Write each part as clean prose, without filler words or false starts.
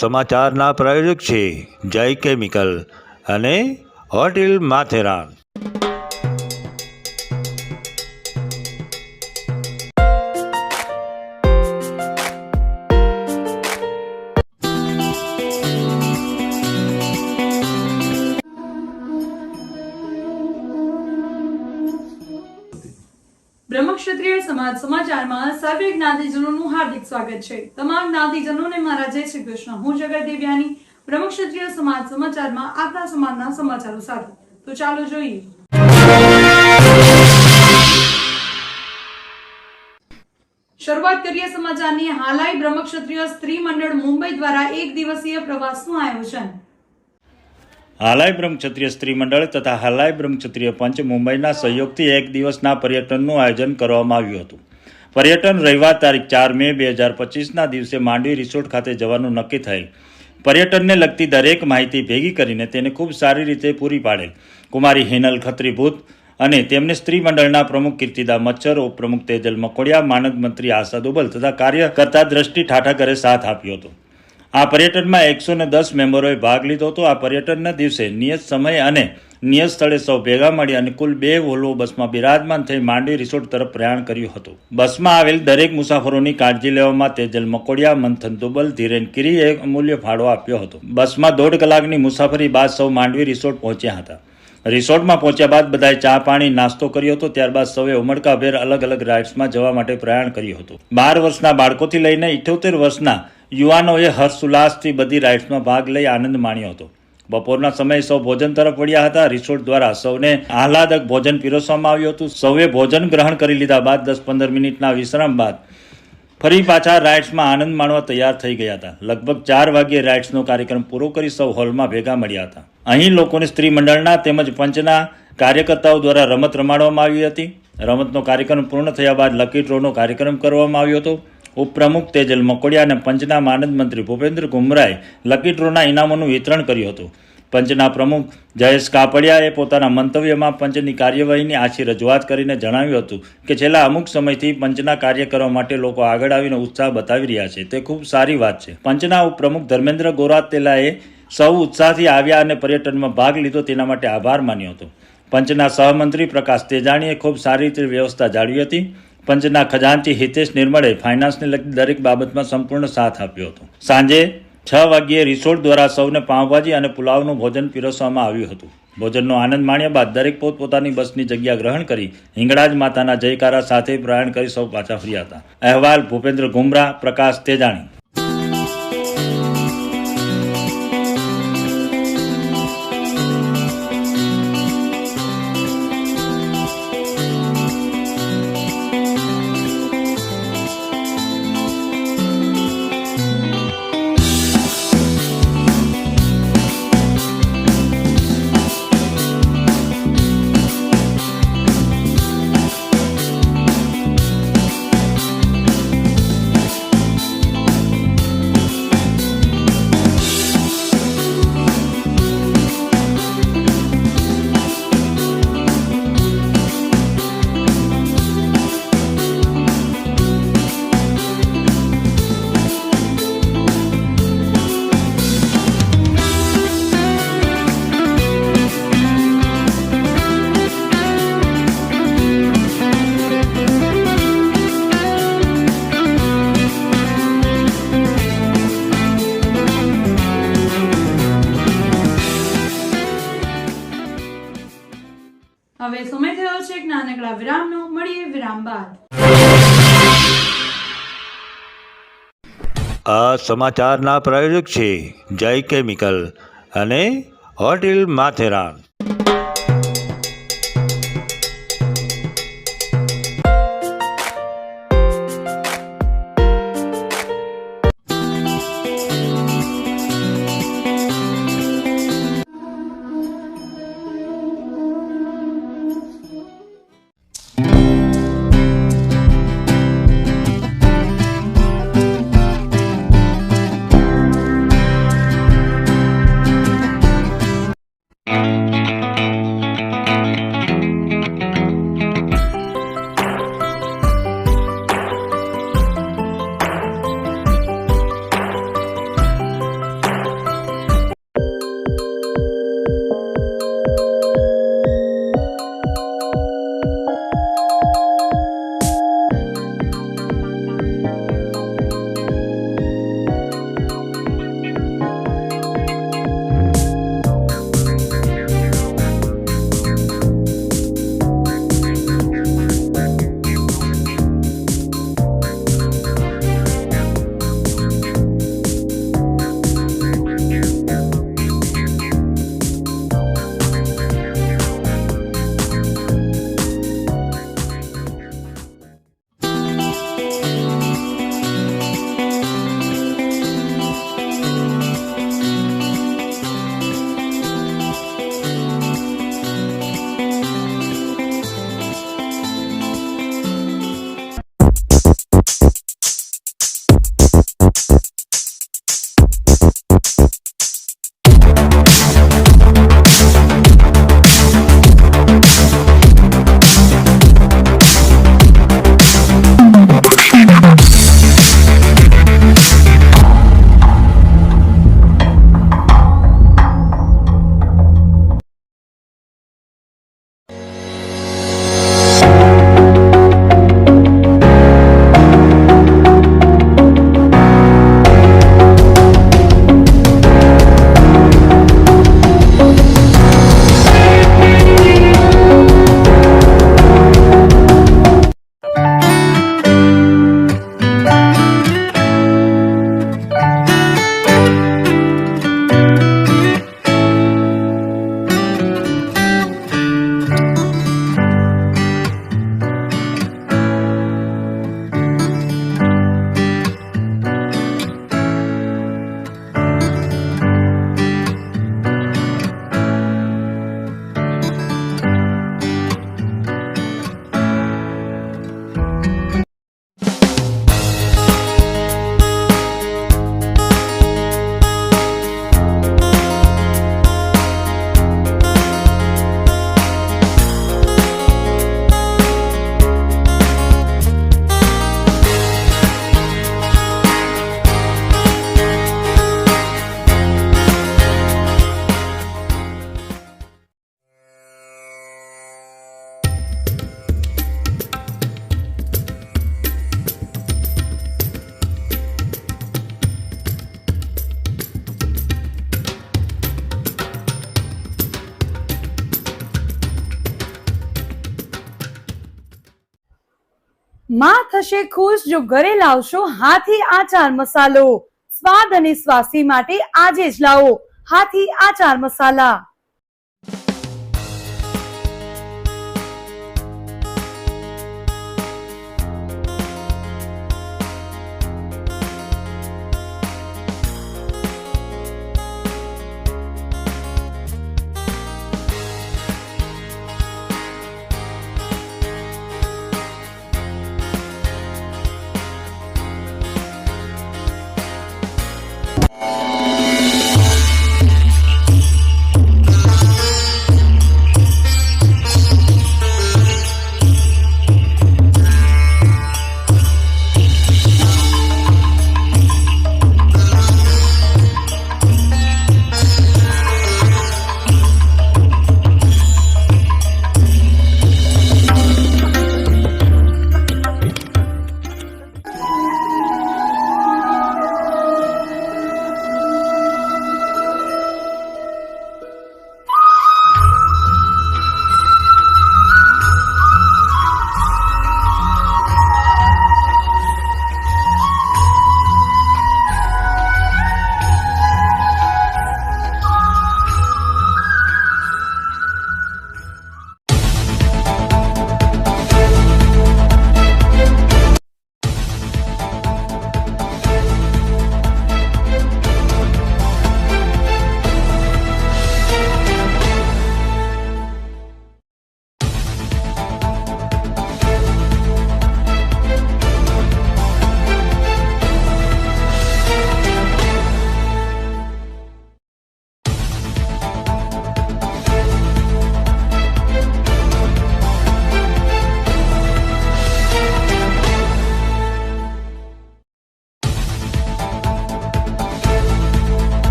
સમાચારના પ્રાયોજક છે જય કેમિકલ અને હોટેલ માથેરાન. બ્રહ્મક્ષત્રિય સમાજ સમાચારમાં સર્વે જ્ઞાતિજનોનું હાર્દિક સ્વાગત છે. તમામ જ્ઞાતિજનોને મારા જય શ્રી કૃષ્ણ. હું જગત દેવ્યાની બ્રહ્મક્ષત્રિય સમાજ સમાચારમાં આપણા સમાજના સમાચારો સાથે. તો ચાલો જોઈએ. શરૂઆત કરીએ સમાચારની. હાલાઈ બ્રહ્મક્ષત્રિય સ્ત્રી મંડળ મુંબઈ દ્વારા એક દિવસીય પ્રવાસનું આયોજન. હાલાઈ બ્રહ્મક્ષત્રિય સ્ત્રી મંડળ તથા હાલાઈ બ્રહ્મક્ષત્રિય પંચ મુંબઈના સહયોગથી એક દિવસના પર્યટનનું આયોજન કરવામાં આવ્યું હતું. પર્યટન રવિવાર તારીખ 4 મે 2025ના દિવસે માંડવી રિસોર્ટ ખાતે જવાનું નક્કી થયેલ. પર્યટનને લગતી દરેક માહિતી ભેગી કરીને તેને ખૂબ સારી રીતે પૂરી પાડેલ કુમારી હિનલ ખત્રીભૂત અને તેમને સ્ત્રી મંડળના પ્રમુખ કીર્તિદા મચ્છર, ઉપપ્રમુખ તેજલ મકોડિયા, માનદ મંત્રી આશા દુબલ તથા કાર્યકર્તા દ્રષ્ટિ ઠાઠકરે સાથ આપ્યો હતો. આ પર્યટનમાં 110 મેમ્બરોએ ભાગ લીધો હતો. આ પર્યટનના દિવસે નિયત સમય અને નિયત સ્થળે સૌ ભેગા મળી અને કુલ 2 વોલ્વો બસમાં બિરાજમાન થઈ માંડવી રિસોર્ટ તરફ પ્રયાણ કર્યું હતું. બસમાં આવેલ દરેક મુસાફરોની કાળજી લેવામાં તેજલ મકોડિયા, મંથન દુબલ, ધીરેન કિરીએ એક અમૂલ્ય ફાળો આપ્યો હતો. બસમાં 1.5 કલાકની મુસાફરી બાદ સૌ માંડવી રિસોર્ટ પહોંચ્યા હતા. રિસોર્ટમાં પહોંચ્યા બાદ બધાએ ચા પાણી નાસ્તો કર્યો હતો. ત્યારબાદ સૌએ ઉમળકાભેર અલગ અલગ રાઇડ્સમાં જવા માટે પ્રયાણ કર્યું હતું. 12 વર્ષના બાળકોથી લઈને 78 વર્ષના યુવાનોએ હર્ષોલ્લાસથી બધી રાઇડ્સમાં ભાગ લઈ આનંદ માણ્યો હતો. બપોરના સમયે સૌ ભોજન તરફ વળ્યા હતા. રિસોર્ટ દ્વારા સૌને આહલાદક ભોજન પીરસવામાં આવ્યું હતું. સૌએ ભોજન ગ્રહણ કરી લીધા બાદ 10-15 મિનિટના વિશ્રામ બાદ ફરી પાછા રાઇડ્સમાં આનંદ માણવા તૈયાર થઈ ગયા હતા. લગભગ 4 વાગ્યે રાઇડ્સનો કાર્યક્રમ પૂરો કરી સૌ હોલમાં ભેગા મળ્યા હતા. અહીં લોકોને સ્ત્રી મંડળના તેમજ પંચના કાર્યકર્તાઓ દ્વારા રમત રમાડવામાં આવી હતી. રમતનો કાર્યક્રમ પૂર્ણ થયા બાદ લકી ડ્રોનો કાર્યક્રમ કરવામાં આવ્યો હતો. ઉપપ્રમુખ તેજલ મકોડિયા અને પંચના માનદ મંત્રી ભૂપેન્દ્ર ગુમરાએ લકી ડ્રોના ઇનામોનું વિતરણ કર્યું હતું. પંચના પ્રમુખ જયેશ કાપડિયાએ પોતાના મંતવ્યમાં પંચની કાર્યવાહીની આછી રજૂઆત કરીને જણાવ્યું હતું કે છેલ્લા અમુક સમયથી પંચના કાર્ય કરવા માટે લોકો આગળ આવીને ઉત્સાહ બતાવી રહ્યા છે. તે ખૂબ સારી વાત છે. પંચના ઉપપ્રમુખ ધર્મેન્દ્ર ગોરાતેલાએ સૌ ઉત્સાહથી આવ્યા અને પર્યટનમાં ભાગ લીધો તેના માટે આભાર માન્યો હતો. પંચના સહમંત્રી પ્રકાશ તેજાણીએ ખૂબ સારી રીતે વ્યવસ્થા જાળવી હતી. પંચના ખજાનચી હિતેશ નિર્મળે ફાઇનાન્સને લગતી દરેક બાબતમાં સંપૂર્ણ સાથ આપ્યો હતો. સાંજે 6 વાગ્યે રિસોર્ટ દ્વારા સૌને પાઉંભાજી અને પુલાવનું ભોજન પીરસવામાં આવ્યું હતું. ભોજનનો આનંદ માણ્યા બાદ દરેક પોતપોતાની બસની જગ્યા ગ્રહણ કરી હિંગળાજ માતાના જયકારા સાથે પ્રયાણ કરી સૌ પાછા ફર્યા હતા. અહેવાલ ભૂપેન્દ્ર ગુમરા, પ્રકાશ તેજાણી. હવે સમય થયો છે એક નાનકડા વિરામનો. મળીએ વિરામ બાદ. આ સમાચારના પ્રાયોજક છે જય કેમિકલ અને હોટેલ માથેરાન. માં થશે ખુશ જો ઘરે લાવશો હાથી આચાર મસાલો. સ્વાદ અને સ્વાસ્થ્ય માટે આજે જ લાવો હાથી આચાર મસાલા.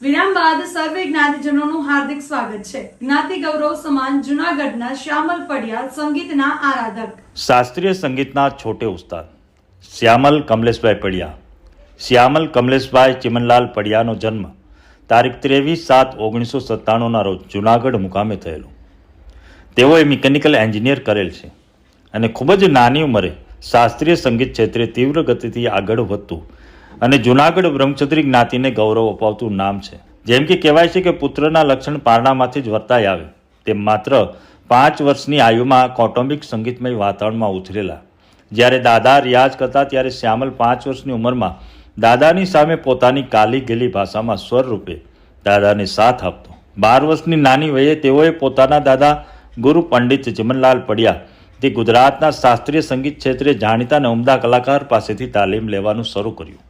વિરામ બાદ સર્વે જ્ઞાતિજનોનું હાર્દિક સ્વાગત છે. જ્ઞાતિ ગૌરવ સમાન જૂનાગઢના શ્યામલ પડિયા સંગીતના આરાધક, શાસ્ત્રીય સંગીતના છોટે ઉસ્તાદ શ્યામલ કમલેશભાઈ પડિયા. શ્યામલ કમલેશભાઈ ચિમનલાલ પડિયાનો જન્મ તારીખ 23/7/1997 રોજ જૂનાગઢ મુકામે થયેલો. તેઓએ મિકેનિકલ એન્જિનિયર કરેલ છે અને ખૂબ જ નાની ઉંમરે શાસ્ત્રીય સંગીત ક્ષેત્રે તીવ્ર ગતિથી આગળ વધતું અને જૂનાગઢ બ્રહ્મક્ષત્રી જ્ઞાતિને ગૌરવ અપાવતું નામ છે. જેમ કે કહેવાય છે કે પુત્રના લક્ષણ પારણામાંથી જ વર્તાઈ આવે તેમ માત્ર 5 વર્ષની આયુમાં કૌટુંબિક સંગીતમય વાતાવરણમાં ઉછરેલા. જ્યારે દાદા રિયાઝ કરતા ત્યારે શ્યામલ 5 વર્ષની ઉંમરમાં દાદાની સામે પોતાની કાલી ગેલી ભાષામાં સ્વર રૂપે દાદાને સાથ આપતો. 12 વર્ષની નાની વયે તેઓએ પોતાના દાદા ગુરુ પંડિત ચિમનલાલ પડિયા તે ગુજરાતના શાસ્ત્રીય સંગીત ક્ષેત્રે જાણીતા અને ઉમદા કલાકાર પાસેથી તાલીમ લેવાનું શરૂ કર્યું.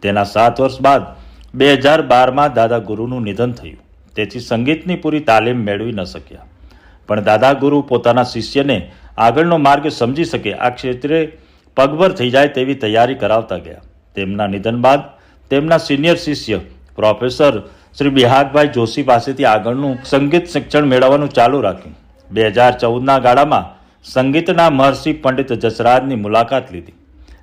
તેના 7 વર્ષ બાદ 2012માં દાદા ગુરુનું નિધન થયું. તેથી સંગીતની પૂરી તાલીમ મેળવી ન શક્યા. પણ દાદા ગુરુ પોતાના શિષ્યને આગળનો માર્ગ સમજી શકે આ ક્ષેત્રે પગભર થઈ જાય તેવી તૈયારી કરાવતા ગયા. તેમના નિધન બાદ તેમના સિનિયર શિષ્ય પ્રોફેસર શ્રી બિહાગભાઈ જોશી પાસેથી આગળનું સંગીત શિક્ષણ મેળવવાનું ચાલુ રાખ્યું. 2014ના ગાળામાં સંગીતના મહર્ષિ પંડિત જસરાજની મુલાકાત લીધી.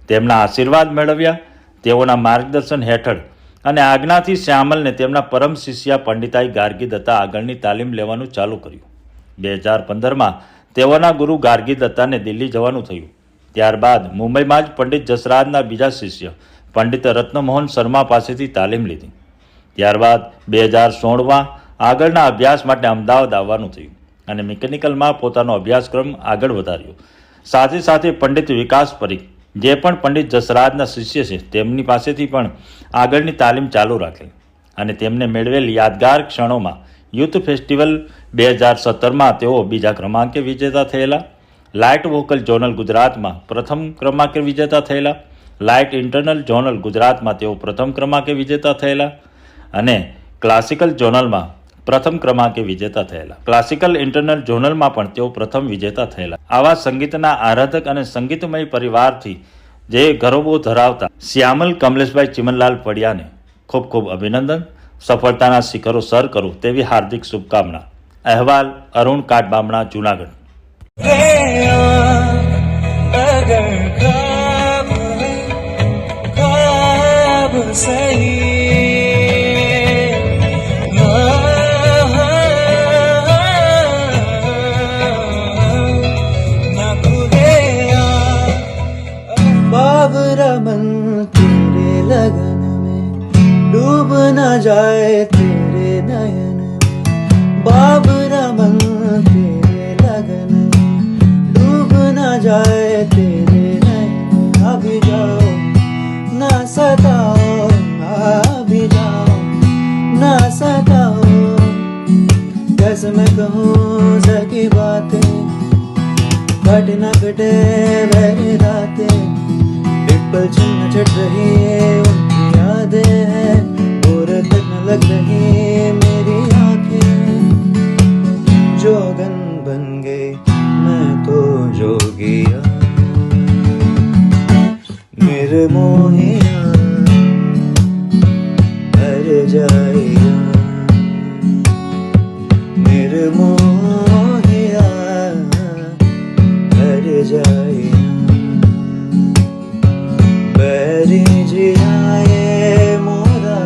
તેમના આશીર્વાદ મેળવ્યા. તેઓના માર્ગદર્શન હેઠળ અને આજ્ઞાથી શ્યામલને તેમના પરમ શિષ્ય પંડિતાઈ ગાર્ગી દત્તા આગળની તાલીમ લેવાનું ચાલુ કર્યું. 2015માં તેઓના ગુરુ ગાર્ગી દત્તાને દિલ્હી જવાનું થયું. ત્યારબાદ મુંબઈમાં જ પંડિત જસરાજના બીજા શિષ્ય પંડિત રત્નમોહન શર્મા પાસેથી તાલીમ લીધી. ત્યારબાદ 2016માં આગળના અભ્યાસ માટે અમદાવાદ આવવાનું થયું અને મિકેનિકલમાં પોતાનો અભ્યાસક્રમ આગળ વધાર્યો. સાથે સાથે પંડિત વિકાસ પરીખ જે પણ પંડિત જસરાજના શિષ્ય છે તેમની પાસેથી પણ આગળની તાલીમ ચાલુ રાખેલ અને તેમને મેળવેલ યાદગાર ક્ષણોમાં યુથ ફેસ્ટિવલ 2017માં તેઓ બીજા ક્રમાંકે વિજેતા થયેલા. લાઇટ વોકલ જોનલ ગુજરાતમાં પ્રથમ ક્રમાંકે વિજેતા થયેલા. લાઇટ ઇન્ટરનલ જોનલ ગુજરાતમાં તેઓ પ્રથમ ક્રમાંકે વિજેતા થયેલા અને ક્લાસિકલ જોનલમાં પ્રથમ ક્રમાંકે વિજેતા થયેલા. ક્લાસિકલ ઇન્ટરનલ જોનલમાં પણ તેઓ પ્રથમ વિજેતા થયેલા. આવા સંગીતના આરાધક અને સંગીતમય પરિવારથી જે ગૌરવો ધરાવતા શ્યામલ કમલેશભાઈ ચિમનલાલ પડિયાને ખૂબ ખૂબ અભિનંદન. સફળતાના શિખરો સર કરો તેવી હાર્દિક શુભકામના. અહેવાલ અરુણ કાટબામણા, જુનાગઢ. अगर ख्वाब है, ख्वाब सही ना खुले बाबरा मन तेरे लगन में डूब ना जाए तेरे नयन में बाबरा मन तेरे लगन में डूब ना जाए तेरे नैन अभी जाओ ना सताओ अभी जाओ ना सताओ कैसे मैं कहूँ सकी बातें कट न कटे वह रातें एक पल छिन छट रही उनकी यादें हैं और तक न लग रही मेरी आंखें जोगन बन गए मैं तो जोगिया मेरे मोहिया हर जाइया मेरे मोहिया हर जाइया बैरी जिया ये मोरा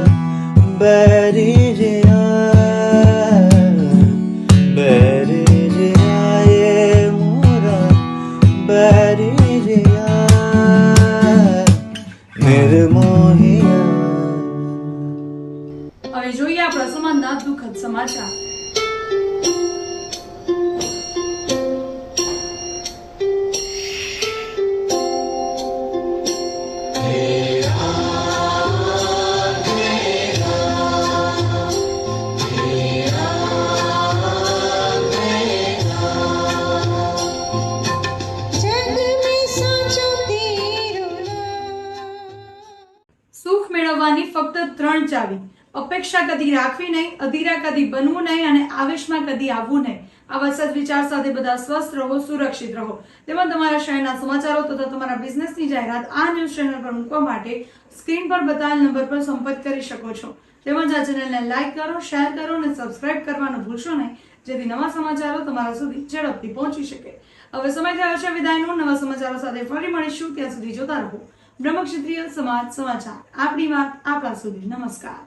बैरी जिया बैरी जिया ये मोरा बैरी जिया मेरे मोहिया. હવે જોઈએ આપણા સમાજના દુઃખદ સમાચાર. સુખ મેળવવાની ફક્ત 3 ચાવી. અપેક્ષા કદી રાખવી નહીં, અધીરા કદી બનવું નહીં અને આવેશમાં કદી આવવું નહીં. આવા સદવિચાર સાથે બધા સ્વસ્થ રહો, સુરક્ષિત રહો. તેમાં તમારા શહેરના સમાચારો તથા તમારા બિઝનેસની જાહેરાત આ ન્યૂઝ ચેનલ પર મૂકવા માટે સ્ક્રીન પર બતાવેલ નંબર પર સંપર્ક કરી શકો છો. તેમજ આ ચેનલને લાઈક કરો, શેર કરો અને સબસ્ક્રાઇબ કરવાનું ભૂલશો નહીં, જેથી નવા સમાચારો તમારા સુધી ઝડપથી પહોંચી શકે. હવે સમય થયો છે વિદાયનો. નવા સમાચારો સાથે ફરી મળીશું. ત્યાં સુધી જોતા રહો બ્રહ્મક્ષત્રિય સમાજ સમાચાર. આપણી વાત આપણા સુધી. નમસ્કાર.